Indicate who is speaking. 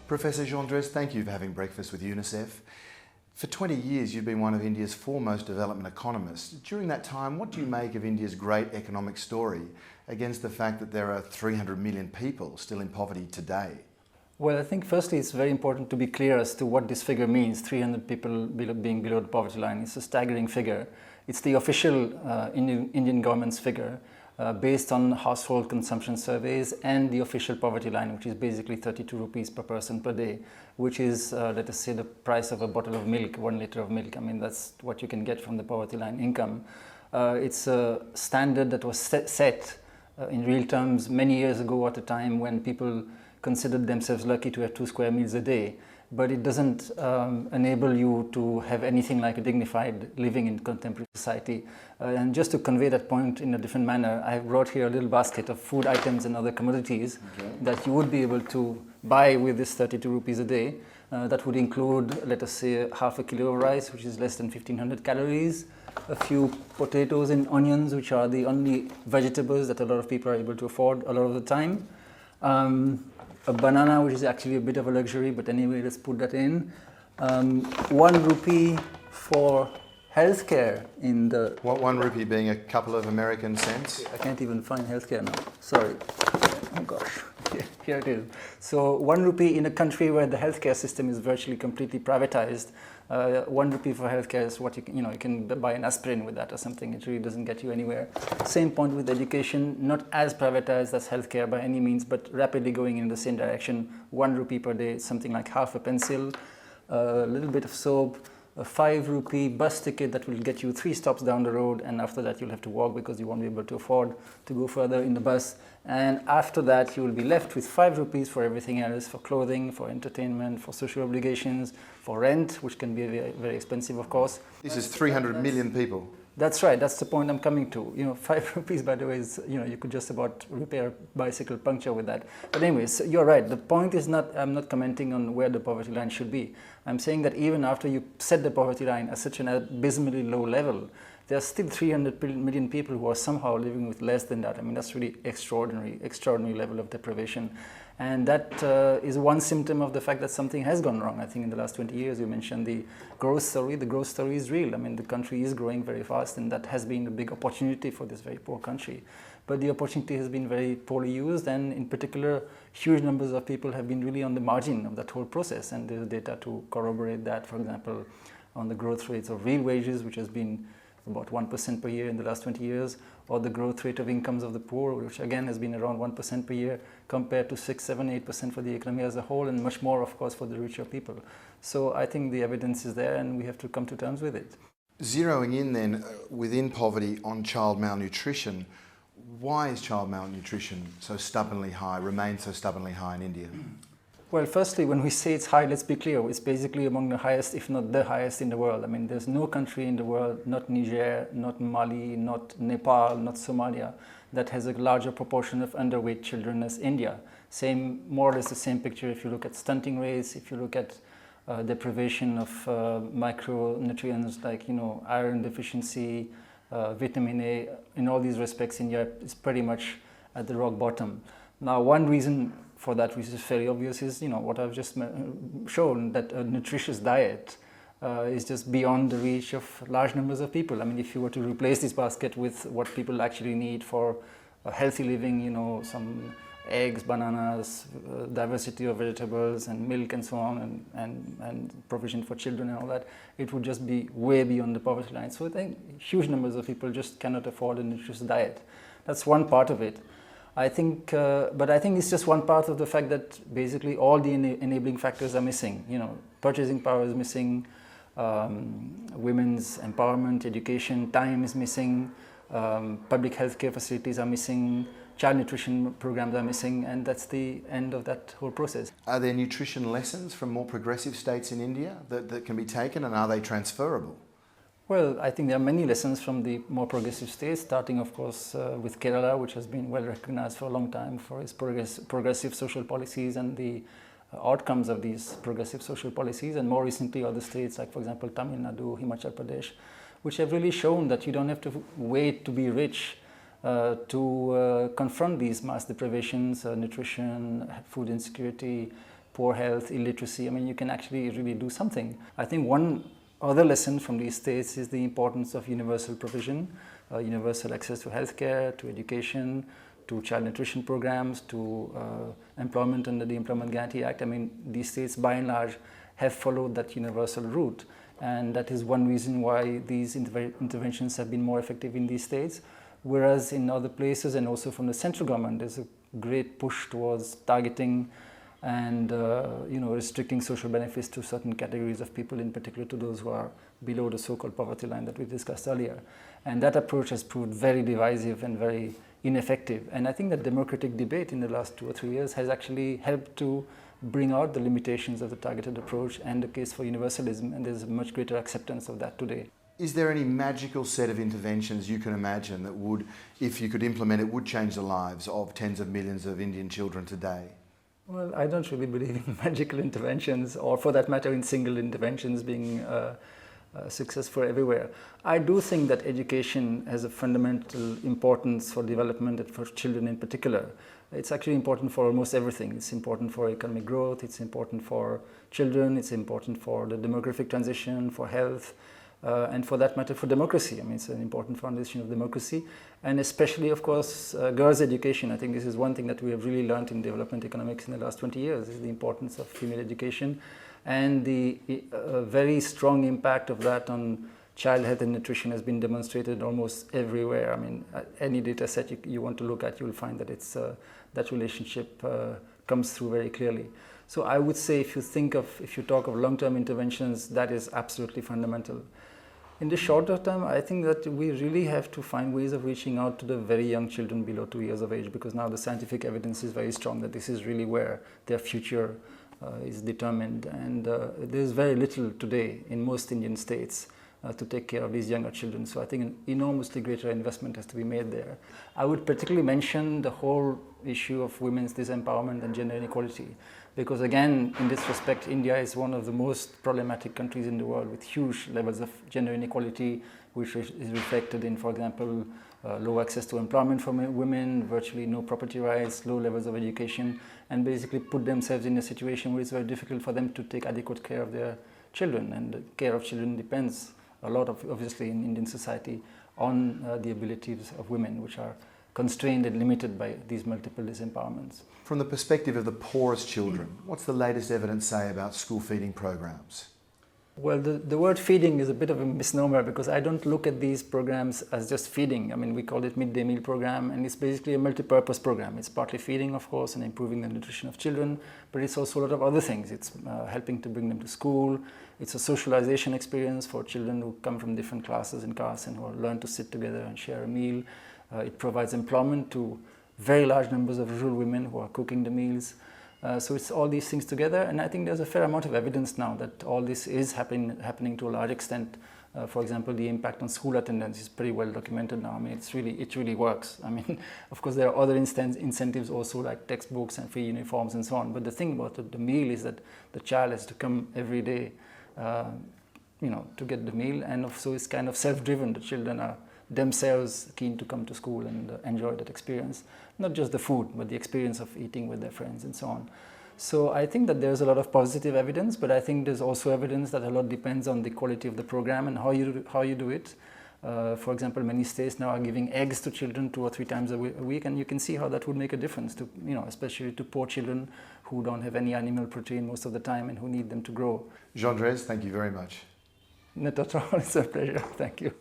Speaker 1: Professor Jean Drèze, thank you for having breakfast with UNICEF. For 20 years, you've been one of India's foremost development economists. During that time, what do you make of India's great economic story against the fact that there are 300 million people still in poverty today?
Speaker 2: Well, I think firstly it's very important to be clear as to what this figure means, 300 people being below the poverty line. It's a staggering figure. It's the official Indian government's figure based on household consumption surveys and the official poverty line, which is basically 32 rupees per person per day, which is, let us say, the price of a bottle of milk, 1 liter of milk. I mean, that's what you can get from the poverty line income. It's a standard that was set in real terms many years ago at a time when people considered themselves lucky to have 2 square meals a day, but it doesn't enable you to have anything like a dignified living in contemporary society. And just to convey that point in a different manner, I have brought here a little basket of food items and other commodities that you would be able to buy with this 32 rupees a day. That would include, let us say, half a kilo of rice, which is less than 1500 calories, a few potatoes and onions, which are the only vegetables that a lot of people are able to afford a lot of the time. A banana, which is actually a bit of a luxury, but anyway, let's put that in. 1 rupee for healthcare in the...
Speaker 1: What 1 rupee being a couple of American cents?
Speaker 2: I can't even find healthcare now, sorry. Oh gosh, here it is. So 1 rupee in a country where the healthcare system is virtually completely privatized. 1 rupee for healthcare is what you can buy an aspirin with that or something. It really doesn't get you anywhere. Same point with education, not as privatized as healthcare by any means, but rapidly going in the same direction. 1 rupee per day, something like half a pencil, a little bit of soap, a 5 rupee bus ticket that will get you 3 stops down the road, and after that you'll have to walk because you won't be able to afford to go further in the bus. And after that you will be left with 5 rupees for everything else, for clothing, for entertainment, for social obligations, for rent, which can be very, very expensive, of course.
Speaker 1: This is 300 million people.
Speaker 2: That's right, that's the point I'm coming to. 5 rupees, by the way, is, you could just about repair a bicycle puncture with that. But anyways, you're right. The point is not, I'm not commenting on where the poverty line should be. I'm saying that even after you set the poverty line at such an abysmally low level, there are still 300 million people who are somehow living with less than that. I mean, that's really extraordinary level of deprivation. And that is one symptom of the fact that something has gone wrong. I think in the last 20 years, you mentioned the growth story. The growth story is real. I mean, the country is growing very fast, and that has been a big opportunity for this very poor country. But the opportunity has been very poorly used, and in particular, huge numbers of people have been really on the margin of that whole process. And there's data to corroborate that, for example, on the growth rates of real wages, which has been about 1% per year in the last 20 years, or the growth rate of incomes of the poor, which again has been around 1% per year, compared to 6, 7, 8% for the economy as a whole, and much more, of course, for the richer people. So I think the evidence is there, and we have to come to terms with it.
Speaker 1: Zeroing in then within poverty on child malnutrition, why is child malnutrition so stubbornly high, remains so stubbornly high in India?
Speaker 2: Well, firstly, when we say it's high, let's be clear, it's basically among the highest, if not the highest in the world. I mean, there's no country in the world, not Niger, not Mali, not Nepal, not Somalia, that has a larger proportion of underweight children as India. More or less the same picture if you look at stunting rates, if you look at deprivation of micronutrients like, iron deficiency, vitamin A. In all these respects, India is pretty much at the rock bottom. Now, one reason for that, which is fairly obvious, is what I've just shown, that a nutritious diet is just beyond the reach of large numbers of people. I mean, if you were to replace this basket with what people actually need for a healthy living, some eggs, bananas, diversity of vegetables and milk and so on, and provision for children and all that, it would just be way beyond the poverty line. So I think huge numbers of people just cannot afford a nutritious diet. That's one part of it. I think, but I think it's just one part of the fact that basically all the enabling factors are missing. Purchasing power is missing, women's empowerment, education, time is missing, public healthcare facilities are missing, child nutrition programs are missing, and that's the end of that whole process.
Speaker 1: Are there nutrition lessons from more progressive states in India that can be taken, and are they transferable?
Speaker 2: Well, I think there are many lessons from the more progressive states, starting of course with Kerala, which has been well recognized for a long time for its progressive social policies and the outcomes of these progressive social policies, and more recently other states like, for example, Tamil Nadu, Himachal Pradesh, which have really shown that you don't have to wait to be rich to confront these mass deprivations, nutrition, food insecurity, poor health, illiteracy. I mean, you can actually really do something. I think one other lesson from these states is the importance of universal provision, universal access to healthcare, to education, to child nutrition programs, to employment under the Employment Guarantee Act. I mean, these states by and large have followed that universal route, and that is one reason why these interventions have been more effective in these states, whereas in other places and also from the central government there's a great push towards targeting and restricting social benefits to certain categories of people, in particular to those who are below the so-called poverty line that we discussed earlier. And that approach has proved very divisive and very ineffective. And I think that democratic debate in the last 2 or 3 years has actually helped to bring out the limitations of the targeted approach and the case for universalism, and there's a much greater acceptance of that today.
Speaker 1: Is there any magical set of interventions you can imagine that would, if you could implement it, would change the lives of tens of millions of Indian children today?
Speaker 2: Well, I don't really believe in magical interventions, or for that matter in single interventions being successful everywhere. I do think that education has a fundamental importance for development and for children in particular. It's actually important for almost everything. It's important for economic growth, it's important for children, it's important for the demographic transition, for health, and for that matter for democracy. I mean, it's an important foundation of democracy, and especially, of course, girls' education. I think this is one thing that we have really learned in development economics in the last 20 years, is the importance of female education and the very strong impact of that on child health and nutrition has been demonstrated almost everywhere. I mean, any data set you want to look at, you'll find that it's that relationship comes through very clearly. So I would say if you talk of long-term interventions, that is absolutely fundamental. In the shorter term, I think that we really have to find ways of reaching out to the very young children below 2 years of age, because now the scientific evidence is very strong that this is really where their future is determined. And there's very little today in most Indian states to take care of these younger children. So I think an enormously greater investment has to be made there. I would particularly mention the whole issue of women's disempowerment and gender inequality, because again, in this respect, India is one of the most problematic countries in the world with huge levels of gender inequality, which is reflected in, for example, low access to employment for women, virtually no property rights, low levels of education, and basically put themselves in a situation where it's very difficult for them to take adequate care of their children. And the care of children depends a lot, obviously, in Indian society on the abilities of women, which are constrained and limited by these multiple disempowerments.
Speaker 1: From the perspective of the poorest children, what's the latest evidence say about school feeding programs?
Speaker 2: Well, the word feeding is a bit of a misnomer, because I don't look at these programs as just feeding. I mean, we call it midday meal program, and it's basically a multi-purpose program. It's partly feeding, of course, and improving the nutrition of children, but it's also a lot of other things. It's helping to bring them to school. It's a socialization experience for children who come from different classes and castes and who learn to sit together and share a meal. It provides employment to very large numbers of rural women who are cooking the meals. So it's all these things together, and I think there's a fair amount of evidence now that all this is happening to a large extent. For example, the impact on school attendance is pretty well documented now. I mean, it really works. I mean, of course, there are other incentives also, like textbooks and free uniforms and so on. But the thing about the meal is that the child has to come every day, to get the meal, and so it's kind of self-driven. The children are themselves keen to come to school and enjoy that experience. Not just the food, but the experience of eating with their friends and so on. So I think that there's a lot of positive evidence, but I think there's also evidence that a lot depends on the quality of the program and how you do it. For example, many states now are giving eggs to children 2 or 3 times a week, and you can see how that would make a difference to, especially to poor children who don't have any animal protein most of the time and who need them to grow.
Speaker 1: Jean Dreze, thank you very much.
Speaker 2: Not at all. It's a pleasure. Thank you.